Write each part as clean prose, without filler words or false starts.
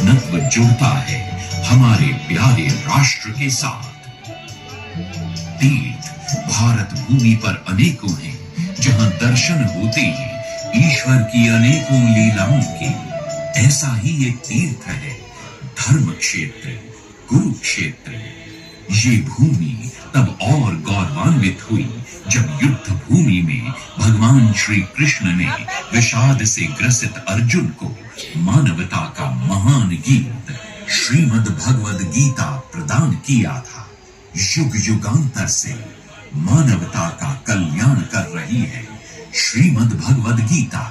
अपनत्व जुड़ता है हमारे प्यारे राष्ट्र के साथ। तीर्थ भारत भूमि पर अनेकों हैं, जहां दर्शन होते हैं ईश्वर की अनेकों लीलाओं के। ऐसा ही एक तीर्थ है धर्म क्षेत्र कुरुक्षेत्र। ये भूमि तब और गौरवान्वित हुई जब युद्ध भूमि में भगवान श्री कृष्ण ने विषाद से ग्रसित अर्जुन को मानवता का महान गीत श्रीमद् भगवद गीता प्रदान किया था। युग युगांतर से मानवता का कल्याण कर रही है श्रीमद् भगवद गीता।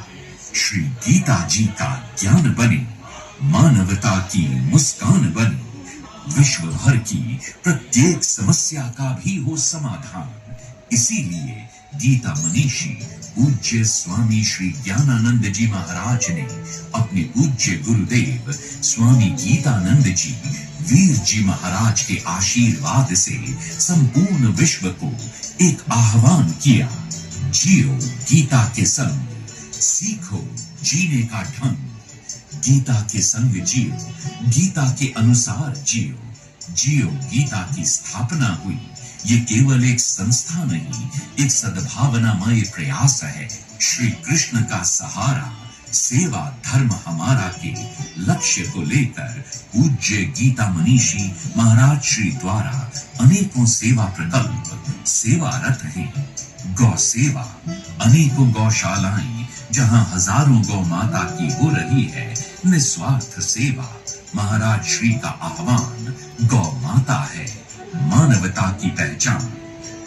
श्री गीता जी का ज्ञान बने, मानवता की मुस्कान बने, विश्व भर की प्रत्येक समस्या का भी हो समाधान। इसीलिए गीता मनीषी पूज्य स्वामी श्री ज्ञानानंद जी महाराज ने अपने पूज्य गुरुदेव स्वामी गीतानंद जी वीर जी महाराज के आशीर्वाद से संपूर्ण विश्व को एक आह्वान किया। जियो गीता के संग, सीखो जीने का ढंग। गीता के संग जियो, गीता के अनुसार जियो। जियो गीता की स्थापना हुई। ये केवल एक संस्था नहीं, एक सद्भावनामय प्रयास है। श्री कृष्ण का सहारा सेवा धर्म हमारा के लक्ष्य को लेकर पूज्य गीता मनीषी महाराज श्री द्वारा अनेकों सेवा प्रकल्प सेवारत हैं। गौ सेवा, अनेकों गौशालाएं जहां हजारों गौ माता की हो रही है निस्वार्थ सेवा। महाराज श्री का आह्वान गौ माता है, मानवता की पहचान।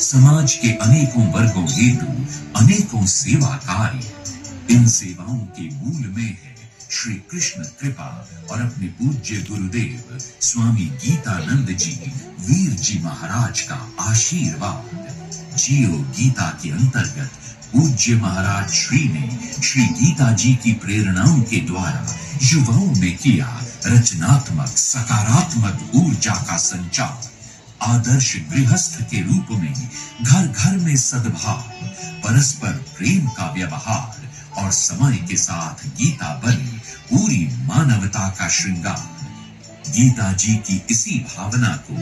समाज के अनेकों वर्गों हेतु अनेकों सेवा कार्य। इन सेवाओं के मूल में है श्री कृष्ण कृपा और अपने पूज्य गुरुदेव स्वामी गीतानंद जी वीर जी महाराज का आशीर्वाद। जियो गीता के अंतर्गत पूज्य महाराज श्री ने श्री गीता जी की प्रेरणाओं के द्वारा युवाओं में किया रचनात्मक सकारात्मक ऊर्जा का संचार। आदर्श गृहस्थ के रूप में घर घर में सद्भाव, परस्पर प्रेम का व्यवहार और समय के साथ गीता बनी पूरी मानवता का श्रृंगार। गीता जी की इसी भावना को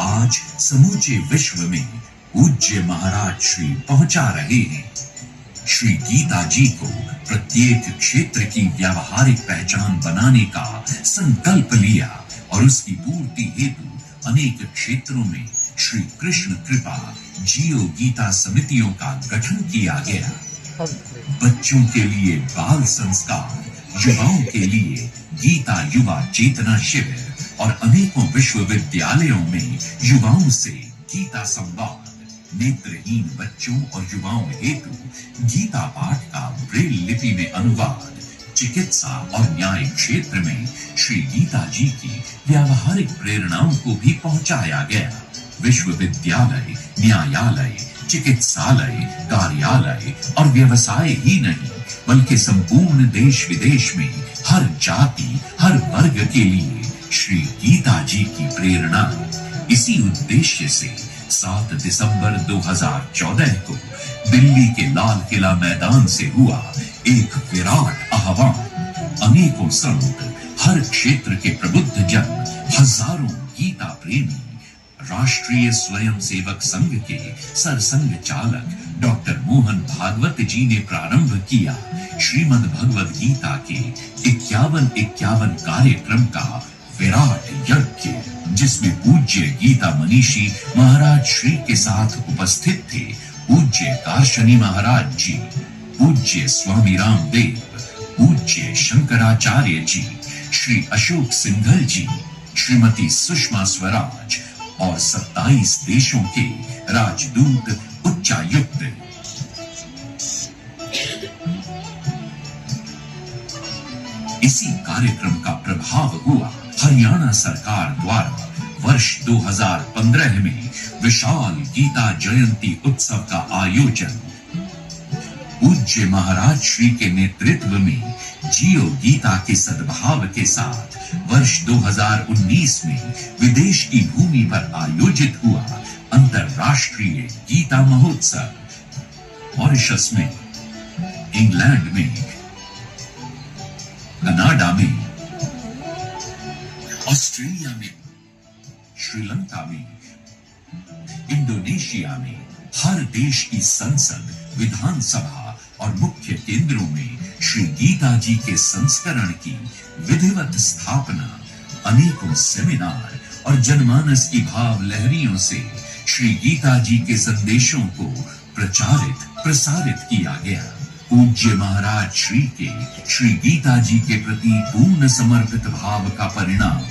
आज समूचे विश्व में पूज्य महाराज श्री पहुंचा रहे हैं। श्री गीता जी को प्रत्येक क्षेत्र की व्यावहारिक पहचान बनाने का संकल्प लिया और उसकी पूर्ति हेतु अनेक क्षेत्रों में श्री कृष्ण कृपा जियो गीता समितियों का गठन किया गया। बच्चों के लिए बाल संस्कार, युवाओं के लिए गीता युवा चेतना शिविर और अनेकों विश्वविद्यालयों में युवाओं से गीता संवाद। नेत्रहीन बच्चों और युवाओं हेतु गीता पाठ का ब्रेल लिपि में अनुवाद। चिकित्सा और न्याय क्षेत्र में श्री गीता जी की व्यावहारिक प्रेरणाओं को भी पहुंचाया गया। विश्वविद्यालय, न्यायालय, चिकित्सालय, कार्यालय और व्यवसाय ही नहीं बल्कि संपूर्ण देश विदेश में हर जाति हर वर्ग के लिए श्री गीता जी की प्रेरणा। इसी उद्देश्य से 7 दिसंबर 2014 को दिल्ली के लाल किला मैदान से हुआ एक विराट आह्वान। अनेकों संत, हर क्षेत्र के प्रबुद्ध जन, हजारों गीता प्रेमी, राष्ट्रीय स्वयंसेवक संघ के सरसंघ चालक डॉक्टर मोहन भागवत जी ने प्रारंभ किया श्रीमद् भगवद गीता के 51 कार्यक्रम का विराट यज्ञ, जिसमें पूज्य गीता मनीषी महाराज श्री के साथ उपस्थित थे पूज्य कार्शनी महाराज जी, पूज्य स्वामी रामदेव, पूज्य शंकराचार्य जी, श्री अशोक सिंघल जी, श्रीमती सुषमा स्वराज और 27 देशों के राजदूत उच्चायुक्त। इसी कार्यक्रम का प्रभाव हुआ हरियाणा सरकार द्वारा वर्ष 2015 में विशाल गीता जयंती उत्सव का आयोजन। पूज्य महाराज श्री के नेतृत्व में जियो गीता के सद्भाव के साथ वर्ष 2019 में विदेश की भूमि पर आयोजित हुआ अंतरराष्ट्रीय गीता महोत्सव। मॉरिशस में, इंग्लैंड में, कनाडा में, ऑस्ट्रेलिया में, श्रीलंका में, इंडोनेशिया में हर देश की संसद, विधानसभा और मुख्य केंद्रों में श्री गीता जी के संस्करण की विधिवत स्थापना, अनेकों सेमिनार और जनमानस की भाव लहरियों से श्री गीता जी के संदेशों को प्रचारित प्रसारित किया गया। पूज्य महाराज श्री के श्री गीता जी के प्रति पूर्ण समर्पित भाव का परिणाम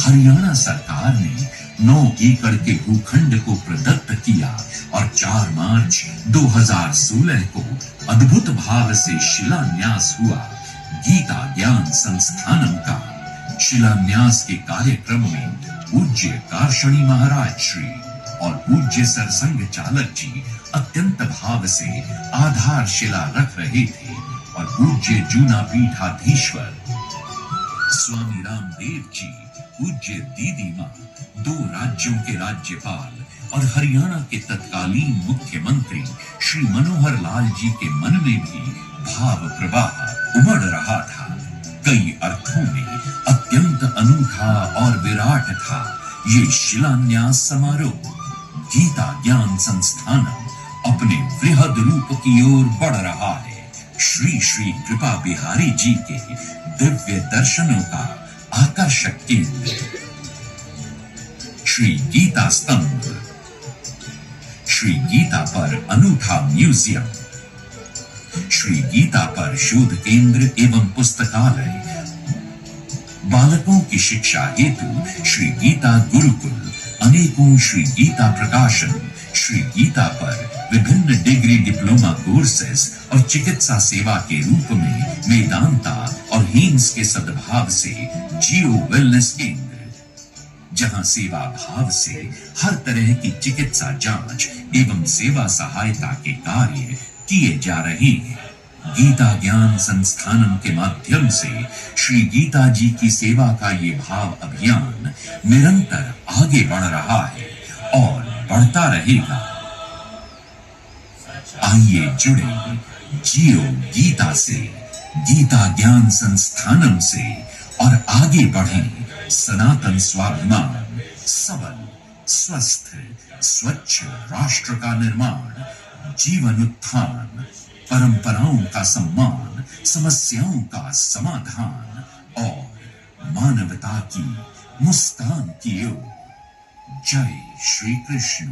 हरियाणा सरकार ने 9 एकड़ के भूखंड को प्रदत्त किया और 4 मार्च 2016 को अद्भुत भाव से शिलान्यास हुआ। गीता ज्ञान संस्थानम का शिलान्यास के कार्यक्रम में पूज्य कारशणी महाराज श्री और पूज्य सरसंघ चालक जी अत्यंत भाव से आधार शिला रख रहे थे और पूज्य जूना पीठाधीश्वर स्वामी रामदेव जी, पूज्य दीदी माँ, 2 राज्यों के राज्यपाल और हरियाणा के तत्कालीन मुख्यमंत्री श्री मनोहर लाल जी के मन में भी भाव प्रवाह उमड़ रहा था। कई अर्थों में अत्यंत अनूठा और विराट था ये शिलान्यास समारोह। गीता ज्ञान संस्थानम अपने वृहद रूप की ओर बढ़ रहा है। श्री श्री कृपा बिहारी जी के दिव्य दर्शनों का आकर्षक केंद्र, श्री गीता स्तंभ, श्री गीता पर अनूठा म्यूजियम, श्री गीता पर शोध केंद्र एवं पुस्तकालय, बालकों की शिक्षा हेतु श्री गीता गुरुकुल, अनेकों श्री गीता प्रकाशन, श्री गीता पर विभिन्न डिग्री डिप्लोमा कोर्सेस और चिकित्सा सेवा के रूप में वेदांता और हेम्स के सद्भाव से जियो वेलनेस केंद्र, जहां सेवा भाव से हर तरह की चिकित्सा जांच एवं सेवा सहायता के कार्य किए जा रहे हैं। गीता ज्ञान संस्थानम के माध्यम से श्री गीता जी की सेवा का ये भाव अभियान निरंतर आगे बढ़ रहा है और बढ़ता रहेगा। आइए जुड़े जियो गीता से, गीता ज्ञान संस्थानम से और आगे बढ़ें सनातन स्वाभिमान, सबल, स्वस्थ, स्वच्छ राष्ट्र का निर्माण, जीवन उत्थान, परंपराओं का सम्मान, समस्याओं का समाधान और मानवता की मुस्कान की ओर। जय श्री कृष्ण।